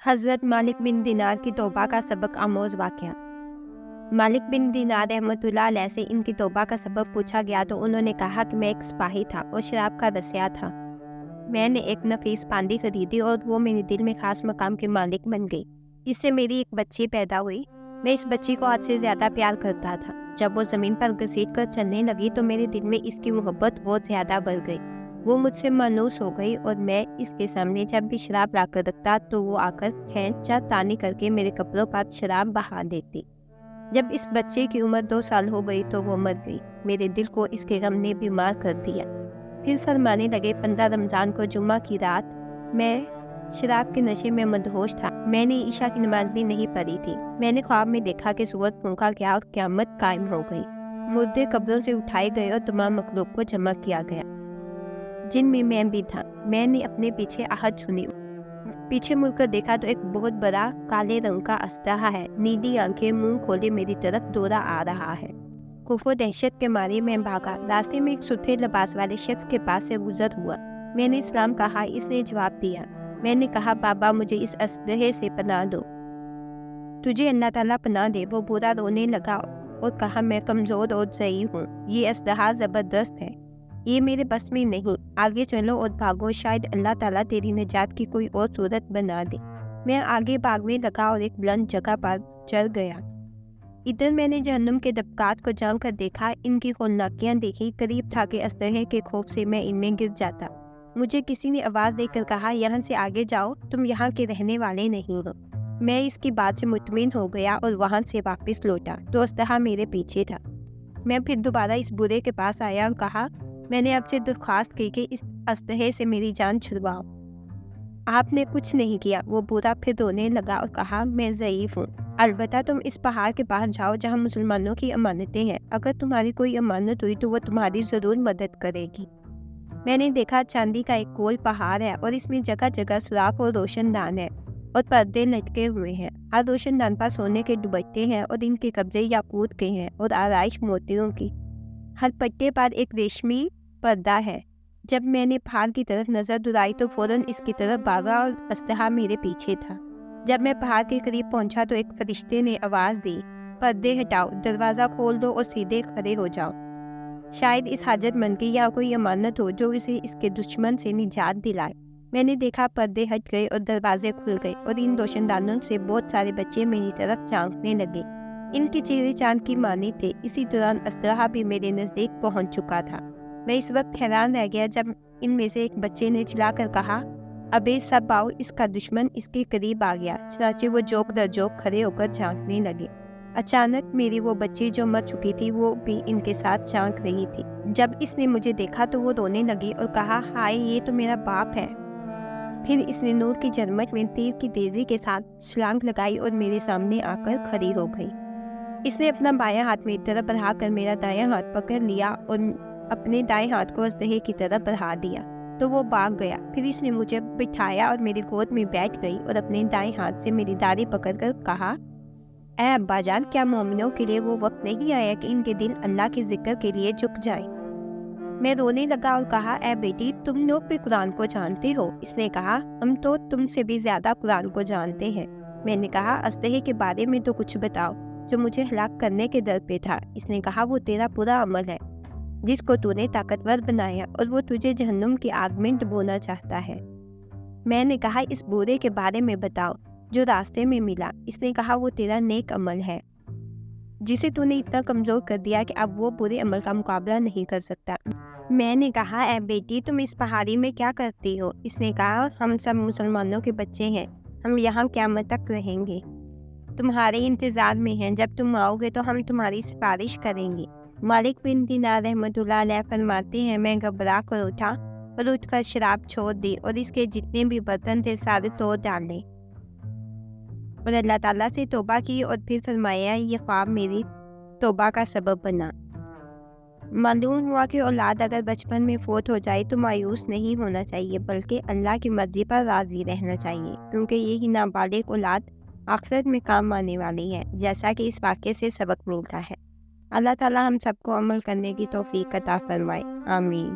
حضرت مالک بن دینار کی توبہ کا سبق آموز واقعہ۔ مالک بن دینار رحمۃ اللہ علیہ سے ان کی توبہ کا سبب پوچھا گیا تو انہوں نے کہا کہ میں ایک سپاہی تھا اور شراب کا رسیا تھا۔ میں نے ایک نفیس پاندی خریدی اور وہ میرے دل میں خاص مقام کے مالک بن گئی۔ اس سے میری ایک بچی پیدا ہوئی۔ میں اس بچی کو آج سے زیادہ پیار کرتا تھا۔ جب وہ زمین پر گھسیٹ کر چلنے لگی تو میرے دل میں اس کی محبت بہت زیادہ بڑھ گئی۔ وہ مجھ سے مانوس ہو گئی اور میں اس کے سامنے جب بھی شراب لا کر رکھتا تو وہ آ کر کھینچا تانی کر کے میرے کپڑوں پر شراب بہا دیتی۔ جب اس بچے کی عمر 2 سال ہو گئی تو وہ مر گئی۔ میرے دل کو اس کے غم نے بیمار کر دیا۔ پھر فرمانے لگے 15 رمضان کو جمعہ کی رات میں شراب کے نشے میں مدہوش تھا۔ میں نے عشاء کی نماز بھی نہیں پڑھی تھی۔ میں نے خواب میں دیکھا کہ سورج پھونکا گیا اور قیامت قائم ہو گئی۔ مردے قبروں سے اٹھائے گئے اور تمام مخلوق کو جمع کیا گیا، جن میں بھی تھا۔ میں نے اپنے پیچھے آہٹ سنی۔ پیچھے مڑ کر دیکھا تو ایک بہت بڑا کالے رنگ کا اژدہا ہے، نیلی آنکھیں منہ کھولے میری طرف دوڑا آ رہا ہے۔ خوف و دہشت کے مارے میں بھاگا۔ راستے میں ایک سرخ لباس والے شخص کے پاس سے گزر ہوا۔ میں نے سلام کہا۔ اس نے جواب دیا۔ میں نے کہا بابا مجھے اس اژدہے سے پناہ دو۔ تجھے اللہ تعالیٰ پناہ دے۔ وہ بوڑھا رونے لگا اور کہا میں کمزور اور ضعیف ہوں۔ یہ اژدہا زبردست ہے، یہ میرے بس میں نہیں۔ آگے چلو اور بھاگو، شاید اللہ تعالیٰ تیری نجات کی کوئی اور صورت بنا دے۔ میں آگے بھاگنے لگا اور ایک بلند جگہ پر چڑھ گیا۔ ادھر میں نے جہنم کے طبقات کو جان کر دیکھا، ان کی ہولناکیاں دیکھی۔ قریب تھا کہ اژدہے کے خوف سے میں ان میں گر جاتا۔ مجھے کسی نے آواز دے کر کہا یہاں سے آگے جاؤ، تم یہاں کے رہنے والے نہیں ہو۔ میں اس کی بات سے مطمئن ہو گیا اور وہاں سے واپس لوٹا تو اژدہا میرے پیچھے تھا۔ میں پھر دوبارہ اس بوڑھے کے پاس آیا اور کہا میں نے آپ سے درخواست کی کہ اس اژدہے سے میری جان چھڑواؤ۔ آپ نے کچھ نہیں کیا۔ وہ بوڑھا پھر رونے لگا اور کہا میں ضعیف ہوں، البتہ تم اس پہاڑ کے پاس جاؤ جہاں مسلمانوں کی امانتیں ہیں۔ اگر تمہاری کوئی امانت ہوئی تو وہ تمہاری ضرور مدد کرے گی۔ میں نے دیکھا چاندی کا ایک گول پہاڑ ہے اور اس میں جگہ جگہ سوراخ اور روشن دان ہے اور پردے لٹکے ہوئے ہیں۔ ہر روشن دان پر سونے کے دوپٹے ہیں اور ان کے قبضے یاقوت کے ہیں اور آرائش موتیوں کی۔ ہر پٹے پر ایک ریشمی پردہ ہے۔ جب میں نے پہاڑ کی طرف نظر دوڑائی تو فوراً اس کی طرف بھاگا اور اژدہا میرے پیچھے تھا۔ جب میں پہاڑ کے قریب پہنچا تو ایک فرشتے نے آواز دی پردے ہٹاؤ، دروازہ کھول دو اور سیدھے کھڑے ہو جاؤ۔ شاید اس حاجت مند کی یا کوئی امانت ہو جو اسے اس کے دشمن سے نجات دلائے۔ میں نے دیکھا پردے ہٹ گئے اور دروازے کھل گئے اور ان روشن دانوں سے بہت سارے بچے میری طرف جھانکنے لگے۔ ان کے چہرے چاند کی مانند تھے۔ اسی دوران اژدہا بھی میرے نزدیک پہنچ چکا تھا۔ میں اس وقت حیران رہ گیا جب ان میں سے ایک بچے نے چلا کر کہا ابے سب آؤ، اس کا دشمن اس کے قریب آ گیا۔ چنانچہ وہ جوک در جوک کھڑے ہو کر جھانکنے لگے۔ اچانک میری وہ بچی جو مر چکی تھی وہ بھی ان کے ساتھ جھانک رہی تھی۔ جب اس نے مجھے دیکھا تو وہ رونے لگی اور کہا ہائے یہ تو میرا باپ ہے۔ پھر اس نے نور کی جھلمٹ میں تیر کی تیزی کے ساتھ چھلانگ لگائی اور میرے سامنے آ کر کھڑی ہو گئی۔ اس نے اپنا بایاں ہاتھ میری طرف بڑھا کر میرا دایاں ہاتھ پکڑ لیا اور اپنے دائیں ہاتھ کو اژدہے کی طرف بڑھا دیا تو وہ بھاگ گیا۔ پھر اس نے مجھے بٹھایا اور میری گود میں بیٹھ گئی اور اپنے دائیں ہاتھ سے میری داڑھی پکڑ کر کہا اے ابا جان، کیا مومنوں کے لیے وہ وقت نہیں آیا کہ ان کے دل اللہ کے ذکر کے لیے جھک جائیں؟ میں رونے لگا اور کہا اے بیٹی، تم لوگ بھی قرآن کو جانتے ہو؟ اس نے کہا ہم تو تم سے بھی زیادہ قرآن کو جانتے ہیں۔ میں نے کہا اژدہے کے بارے میں تو کچھ بتاؤ جو مجھے ہلاک کرنے کے در پہ تھا۔ اس نے کہا وہ تیرا برا عمل ہے جس کو تو نے طاقتور بنایا اور وہ تجھے جہنم کی آگ میں ڈبونا چاہتا ہے۔ میں نے کہا اس بورے کے بارے میں بتاؤ جو راستے میں ملا۔ اس نے کہا وہ تیرا نیک عمل ہے جسے تو نے اتنا کمزور کر دیا کہ اب وہ برے عمل کا مقابلہ نہیں کر سکتا۔ میں نے کہا اے بیٹی تم اس پہاڑی میں کیا کرتی ہو؟ اس نے کہا ہم سب مسلمانوں کے بچے ہیں، ہم یہاں قیامت تک رہیں گے، تمہارے انتظار میں ہیں، جب تم آؤ گے تو ہم تمہاری سفارش کریں گے۔ مالک بن دینار رحمۃ اللہ علیہ فرماتے ہیں میں گھبرا کر اٹھا اور اٹھ کر شراب چھوڑ دی اور اس کے جتنے بھی برتن تھے سارے توڑ ڈالے اور اللہ تعالیٰ سے توبہ کی اور پھر فرمایا یہ خواب میری توبہ کا سبب بنا۔ معلوم ہوا کہ اولاد اگر بچپن میں فوت ہو جائے تو مایوس نہیں ہونا چاہیے بلکہ اللہ کی مرضی پر راضی رہنا چاہیے، کیونکہ یہی نابالغ اولاد آخرت میں کام آنے والی ہے، جیسا کہ اس واقعے سے سبق ملتا ہے۔ اللہ تعالیٰ ہم سب کو عمل کرنے کی توفیق عطا فرمائے، آمین۔